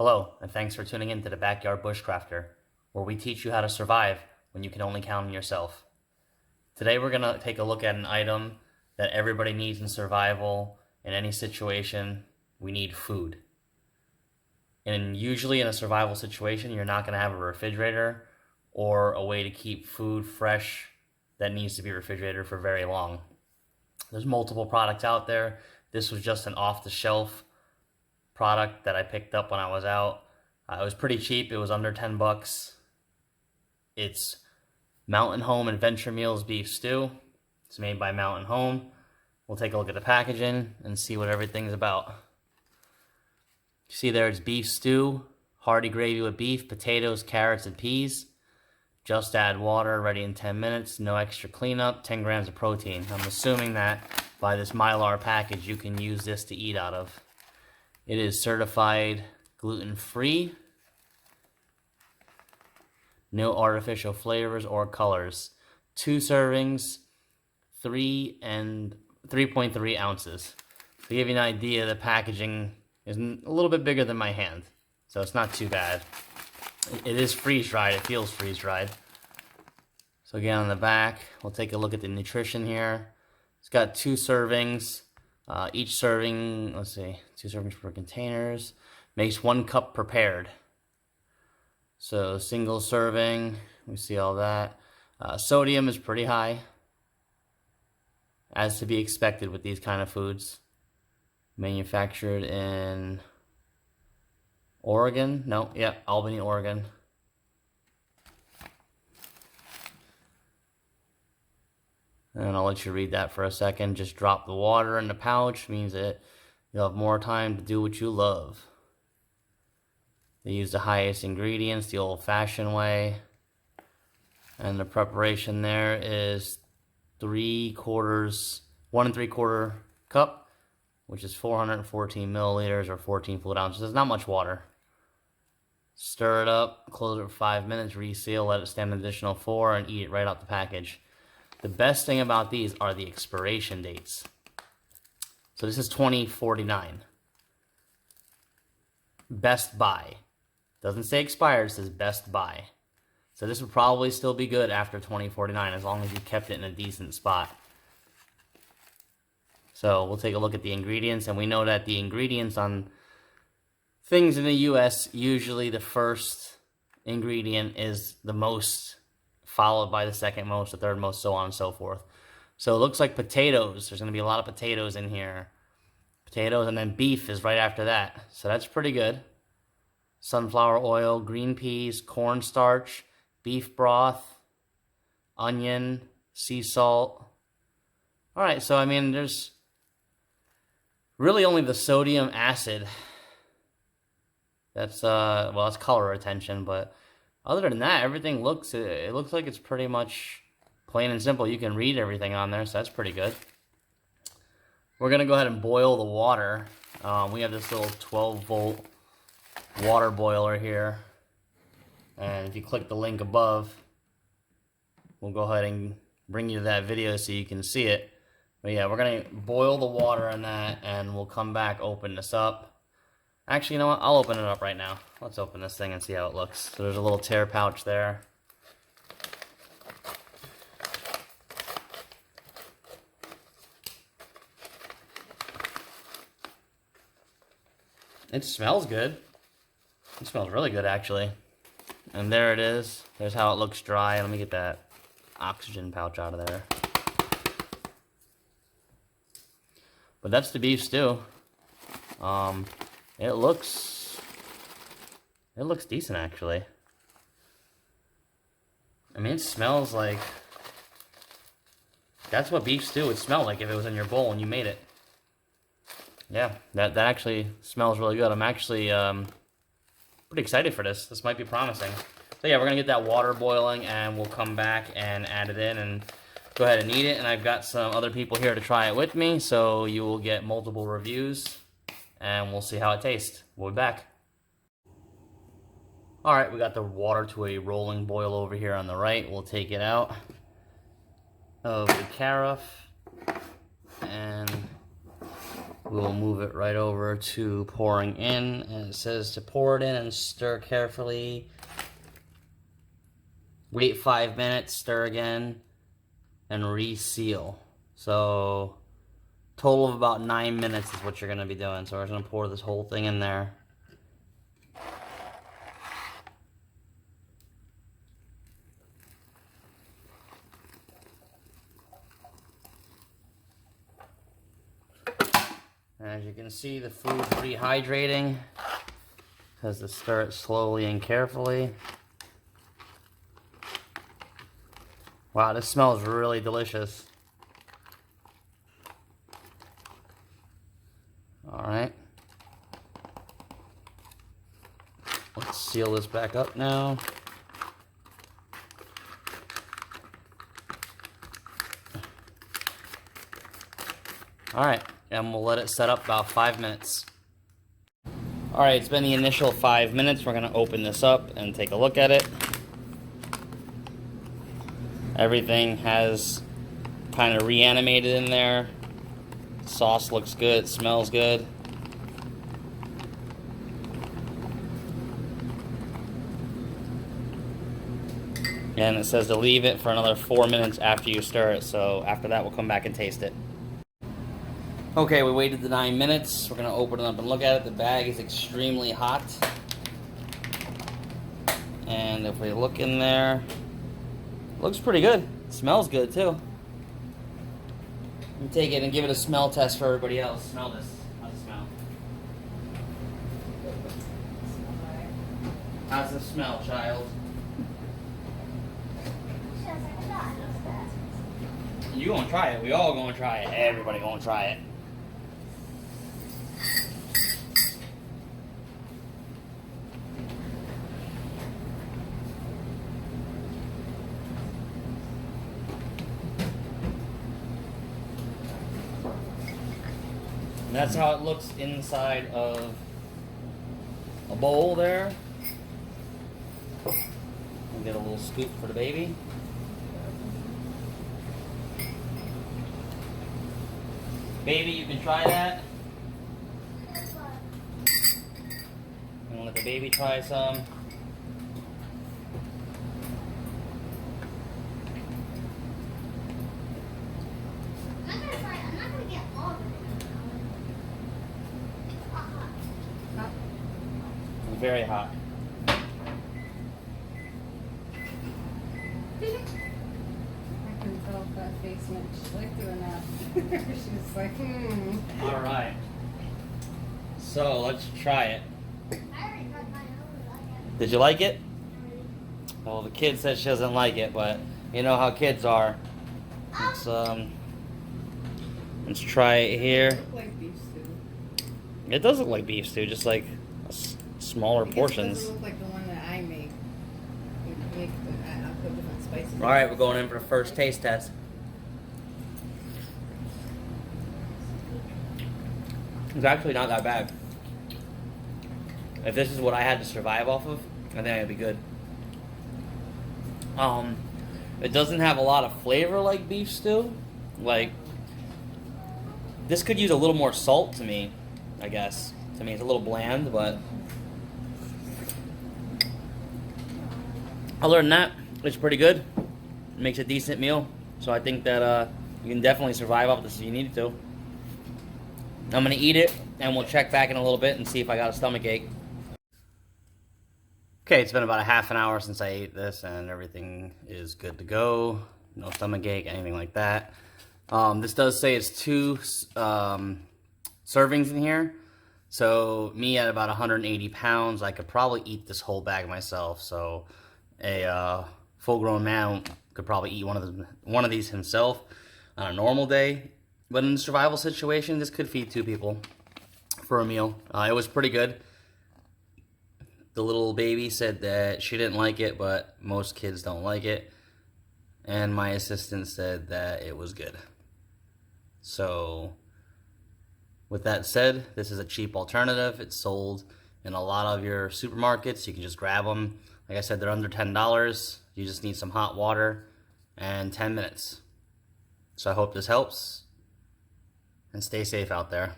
Hello, and thanks for tuning in to the Backyard Bushcrafter, where we teach you how to survive when you can only count on yourself. Today we're going to take a look at an item that everybody needs in survival. In any situation, we need food. And usually in a survival situation, you're not going to have a refrigerator or a way to keep food fresh that needs to be refrigerated for very long. There's multiple products out there. This was just an off-the-shelf product that I picked up when I was out. It was pretty cheap. It was under 10 bucks. It's Mountain Home Adventure Meals Beef Stew. It's made by Mountain Home. We'll take a look at the packaging and see what everything's about. You see there, it's beef stew, hearty gravy with beef, potatoes, carrots, and peas. Just add water, ready in 10 minutes, no extra cleanup, 10 grams of protein. I'm assuming that by this Mylar package, you can use this to eat out of. It is certified gluten-free. No artificial flavors or colors. 2 servings, 3.3 ounces. To give you an idea, the packaging is a little bit bigger than my hand, so it's not too bad. It is freeze-dried. It feels freeze-dried. So again, on the back, we'll take a look at the nutrition here. It's got 2 servings. Each serving, let's see, 2 servings per containers. Makes 1 cup prepared. So single serving, we see all that. Sodium is pretty high, as to be expected with these kind of foods. Manufactured in Oregon? No, yeah, Albany, Oregon. And I'll let you read that for a second. Just drop the water in the pouch. Means that you'll have more time to do what you love. They use the highest ingredients, the old-fashioned way. And the preparation there is 1 3/4 cup, which is 414 milliliters or 14 fluid ounces. There's not much water. Stir it up, close it for 5 minutes, reseal, let it stand an additional 4, and eat it right out the package. The best thing about these are the expiration dates. So this is 2049. Best buy. Doesn't say expired, it says best buy. So this would probably still be good after 2049 as long as you kept it in a decent spot. So we'll take a look at the ingredients, and we know that the ingredients on things in the US, usually the first ingredient is the most, followed by the second most, the third most, so on and so forth. So it looks like potatoes. There's going to be a lot of potatoes in here. Potatoes, and then beef is right after that. So that's pretty good. Sunflower oil, green peas, cornstarch, beef broth, onion, sea salt. All right, so I mean, there's really only the sodium acid. That's well, that's color retention, but other than that, everything looks, it looks like it's pretty much plain and simple. You can read everything on there, so that's pretty good. We're going to go ahead and boil the water. We have this little 12-volt water boiler here. And if you click the link above, we'll go ahead and bring you to that video so you can see it. But yeah, we're going to boil the water in that, and we'll come back, open this up. Actually, you know what? I'll open it up right now. Let's open this thing and see how it looks. So there's a little tear pouch there. It smells good. It smells really good, actually. And there it is. There's how it looks dry. Let me get that oxygen pouch out of there. But that's the beef stew. It looks decent, actually. I mean, it smells like, that's what beef stew would smell like if it was in your bowl and you made it. Yeah, that actually smells really good. I'm actually pretty excited for this. This might be promising. So yeah, we're going to get that water boiling, and we'll come back and add it in and go ahead and eat it. And I've got some other people here to try it with me, so you will get multiple reviews, and we'll see how it tastes. We'll be back. Alright, we got the water to a rolling boil over here on the right. We'll take it out of the carafe and we'll move it right over to pouring in, and it says to pour it in and stir carefully. Wait 5 minutes, stir again, and reseal. So total of about 9 minutes is what you're going to be doing. So we're going to pour this whole thing in there. As you can see, the food's rehydrating. Has to stir it slowly and carefully. Wow, this smells really delicious. Alright. Let's seal this back up now. Alright, and we'll let it set up about 5 minutes. Alright, it's been the initial 5 minutes. We're going to open this up and take a look at it. Everything has kind of reanimated in there. Sauce looks good, it smells good. And it says to leave it for another 4 minutes after you stir it, so after that we'll come back and taste it. Okay, we waited the 9 minutes. We're going to open it up and look at it. The bag is extremely hot. And if we look in there, looks pretty good. It smells good too. Let me take it and give it a smell test for everybody else. Smell this. How's it smell? How's it smell, child? You gonna try it. We all gonna try it. Everybody gonna try it. And that's how it looks inside of a bowl there. We'll get a little scoop for the baby. Baby, you can try that. And let the baby try some. I'm not gonna get all of it. It's very hot. I can tell if that face meant she liked it or not. She's like, Alright. So, let's try it. I already tried mine. I don't like it. Did you like it? Well, the kid said she doesn't like it, but you know how kids are. Let's try it here. look like beef stew. It does look like beef stew, just like smaller I guess portions. It doesn't look like the one that I make. I'll put different spices. Alright, we're going in for the first taste test. It's actually not that bad. If this is what I had to survive off of, I think it'd be good. It doesn't have a lot of flavor like beef stew. Like, this could use a little more salt to me, I guess. To me, it's a little bland, but other than that, it's pretty good. It makes a decent meal. So I think that you can definitely survive off this if you need to. I'm going to eat it, and we'll check back in a little bit and see if I got a stomach ache. Okay, it's been about a half an hour since I ate this, and everything is good to go. No stomach ache, anything like that. This does say it's 2 servings in here. So me at about 180 pounds, I could probably eat this whole bag myself. So a full-grown man could probably eat one of these himself on a normal day. But in a survival situation, this could feed 2 people for a meal. It was pretty good. The little baby said that she didn't like it, but most kids don't like it. And my assistant said that it was good. So, with that said, this is a cheap alternative. It's sold in a lot of your supermarkets. You can just grab them. Like I said, they're under $10. You just need some hot water and 10 minutes. So I hope this helps. And stay safe out there.